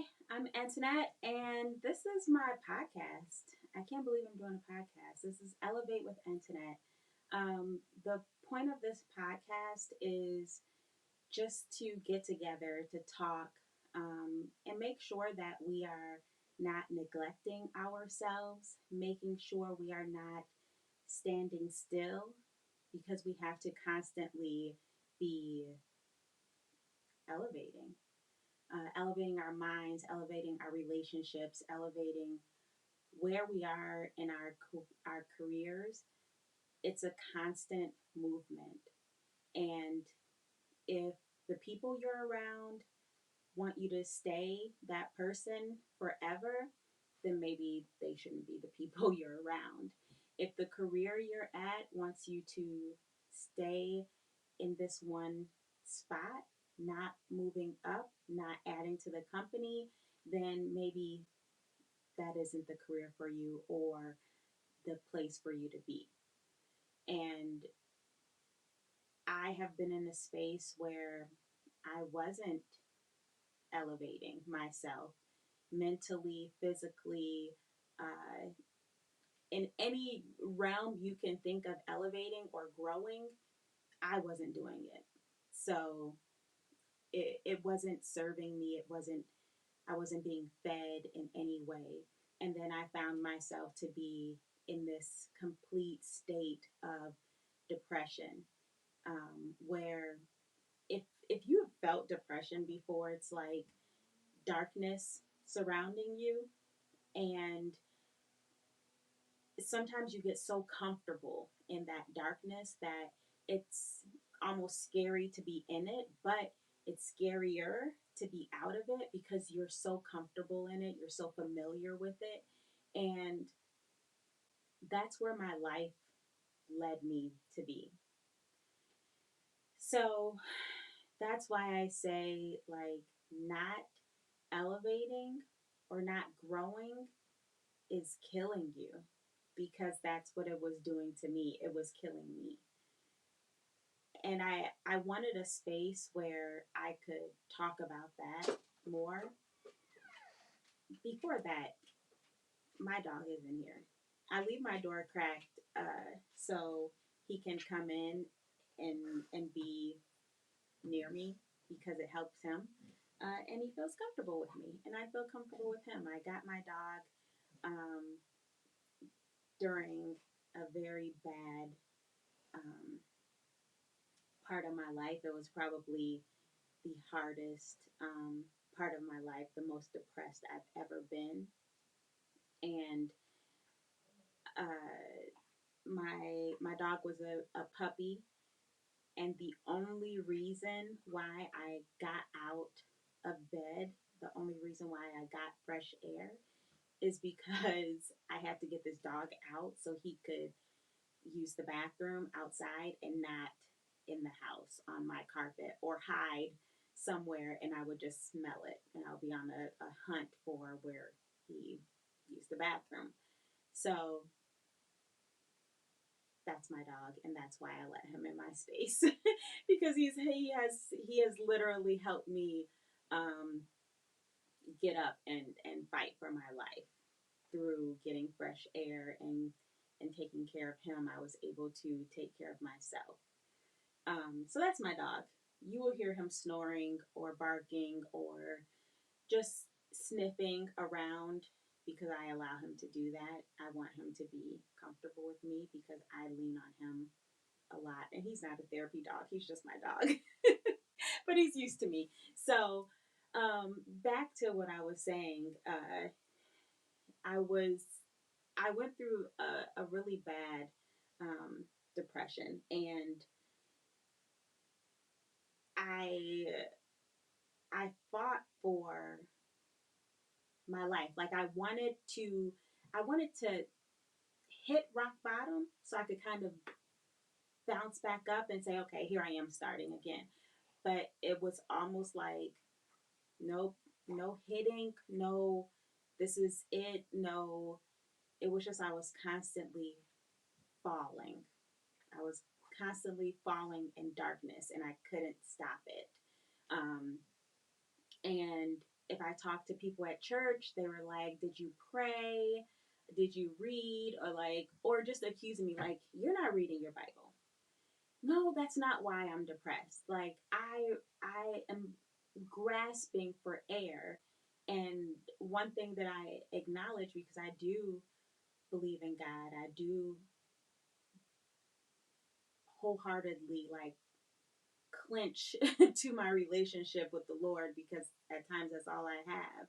Hi, I'm Antoinette, and this is my podcast. I can't believe I'm doing a podcast. This is Elevate with Antoinette. The point of this podcast is just to get together to talk and make sure that we are not neglecting ourselves, making sure we are not standing still because we have to constantly be elevating. Elevating our minds, elevating our relationships, elevating where we are in our careers. It's a constant movement, and if the people you're around want you to stay that person forever, then maybe they shouldn't be the people you're around. If the career you're at wants you to stay in this one spot, not moving up, not adding to the company, then maybe that isn't the career for you or the place for you to be. And I have been in a space where I wasn't elevating myself mentally, physically, in any realm you can think of elevating or growing, I wasn't doing it. So it wasn't serving me. I wasn't being fed in any way. And then I found myself to be in this complete state of depression, where if you have felt depression before, it's like darkness surrounding you, and sometimes you get so comfortable in that darkness that it's almost scary to be in it, but it's scarier to be out of it because you're so comfortable in it, you're so familiar with it. And that's where my life led me to be. So that's why I say, like, not elevating or not growing is killing you, because that's what it was doing to me. It was killing me. And I wanted a space where I could talk about that more. Before that, my dog isn't here. I leave my door cracked so he can come in and be near me because it helps him. And he feels comfortable with me, and I feel comfortable with him. I got my dog um, during a very bad um, part of my life. It was probably the hardest part of my life, the most depressed I've ever been. And my dog was a puppy, and the only reason why I got out of bed, the only reason why I got fresh air, is because I had to get this dog out so he could use the bathroom outside and not in the house on my carpet, or hide somewhere and I would just smell it and I'll be on a hunt for where he used the bathroom. So that's my dog, and that's why I let him in my space because he has literally helped me um, get up and fight for my life through getting fresh air and taking care of him. I was able to take care of myself. So that's my dog. You will hear him snoring or barking or just sniffing around because I allow him to do that. I want him to be comfortable with me because I lean on him a lot. And he's not a therapy dog, he's just my dog. But he's used to me. So, back to what I was saying, I was I went through a really bad depression, and I I fought for my life. Like I wanted to hit rock bottom so I could kind of bounce back up and say, okay, here I am starting again. But it was almost like, nope, no hitting, no, this is it, no. It was just I was constantly falling. I was constantly falling in darkness and I couldn't stop it. And if if I talked to people at church, they were like, "Did you pray? Did you read?" Or like, or just accusing me like, "You're not reading your Bible." No, that's not why I'm depressed. Like I am grasping for air. And one thing that I acknowledge, because I do believe in God, I do wholeheartedly like clinch to my relationship with the Lord, because at times that's all I have.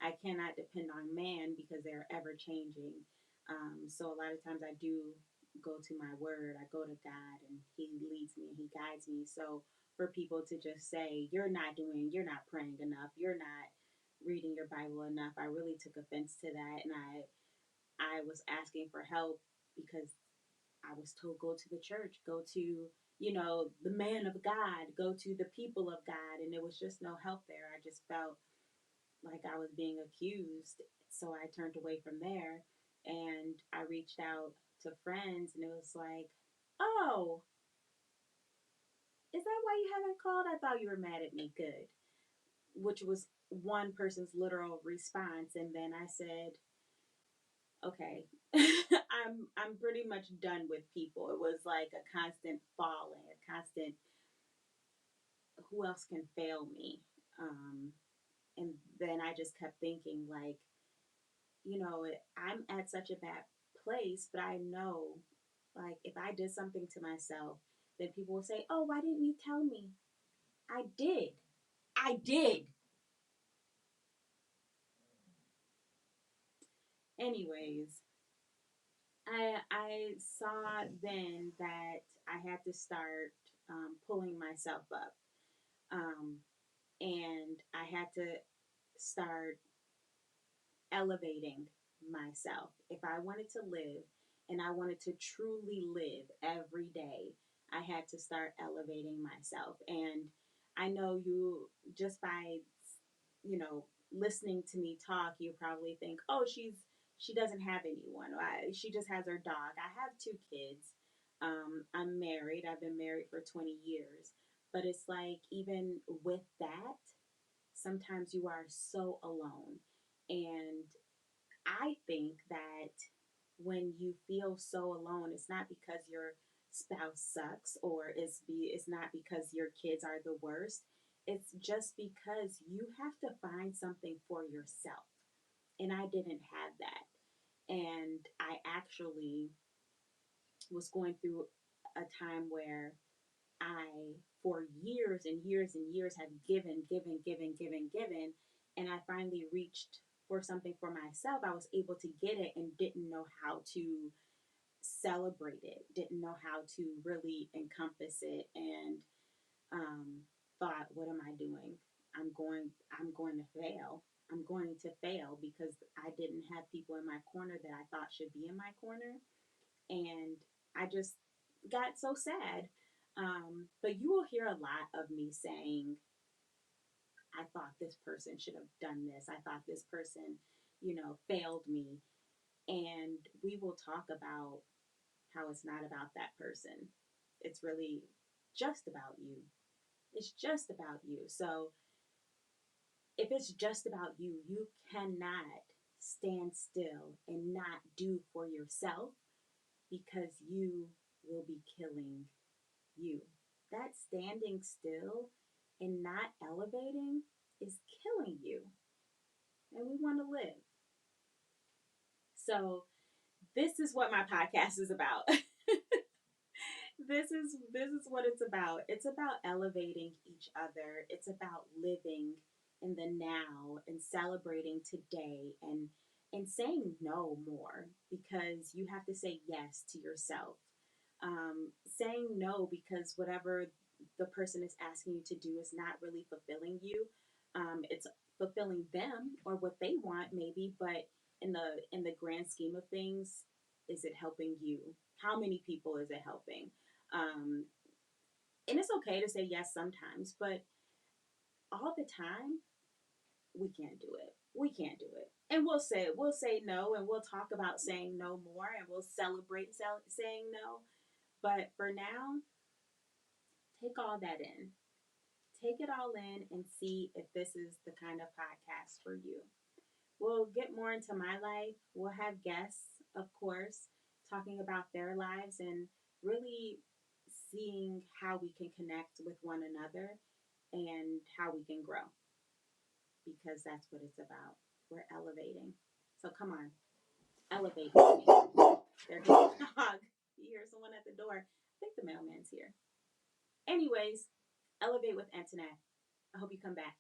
I cannot depend on man because they're ever changing. So a lot of times I do go to my word, I go to God, and He leads me and He guides me. So for people to just say, you're not praying enough, you're not reading your Bible enough, I really took offense to that. And I was asking for help because I was told, go to the church, go to, the man of God, go to the people of God. And there was just no help there. I just felt like I was being accused. So I turned away from there, and I reached out to friends, and it was like, "Oh, is that why you haven't called? I thought you were mad at me." Good. Which was one person's literal response. And then I said, okay, I'm pretty much done with people. It was like a constant falling, a constant, who else can fail me? Um, and then I just kept thinking, like, I'm at such a bad place, but I know, like, if I did something to myself, then people will say, "Oh, why didn't you tell me?" I did. I did. Anyways, I saw then that I had to start pulling myself up, um, and I had to start elevating myself. If I wanted to live and I wanted to truly live every day, I had to start elevating myself. And I know you, just by, listening to me talk, you probably think, "Oh, she doesn't have anyone. She just has her dog." I have two kids. I'm married. I've been married for 20 years. But it's like, even with that, sometimes you are so alone. And I think that when you feel so alone, it's not because your spouse sucks, or it's not because your kids are the worst. It's just because you have to find something for yourself. And I didn't have that. And I actually was going through a time where I, for years and years and years, had given, given, given, given, given. And I finally reached for something for myself. I was able to get it and didn't know how to celebrate it, didn't know how to really encompass it, and thought, "What am I doing? I'm going to fail. I'm going to fail because I didn't have people in my corner that I thought should be in my corner." And I just got so sad. But you will hear a lot of me saying, "I thought this person should have done this. I thought this person, failed me." And we will talk about how it's not about that person. It's really just about you. It's just about you. So if it's just about you, you cannot stand still and not do for yourself, because you will be killing you. That standing still and not elevating is killing you. And we want to live. So this is what my podcast is about. This is what it's about. It's about elevating each other. It's about living in the now and celebrating today, and saying no more, because you have to say yes to yourself. Saying no because whatever the person is asking you to do is not really fulfilling you. It's fulfilling them or what they want, maybe, but in the grand scheme of things, is it helping you? How many people is it helping? Um, and it's okay to say yes sometimes, but all the time, we can't do it. We can't do it. And we'll say no, and we'll talk about saying no more, and we'll celebrate saying no. But for now, take all that in. take it all in and see if this is the kind of podcast for you. We'll get more into my life. We'll have guests, of course, talking about their lives and really seeing how we can connect with one another and how we can grow because that's what it's about. We're elevating. So come on, elevate with me. There's a dog. You hear someone at the door. I think the mailman's here. Anyways, elevate with Antoinette. I hope you come back.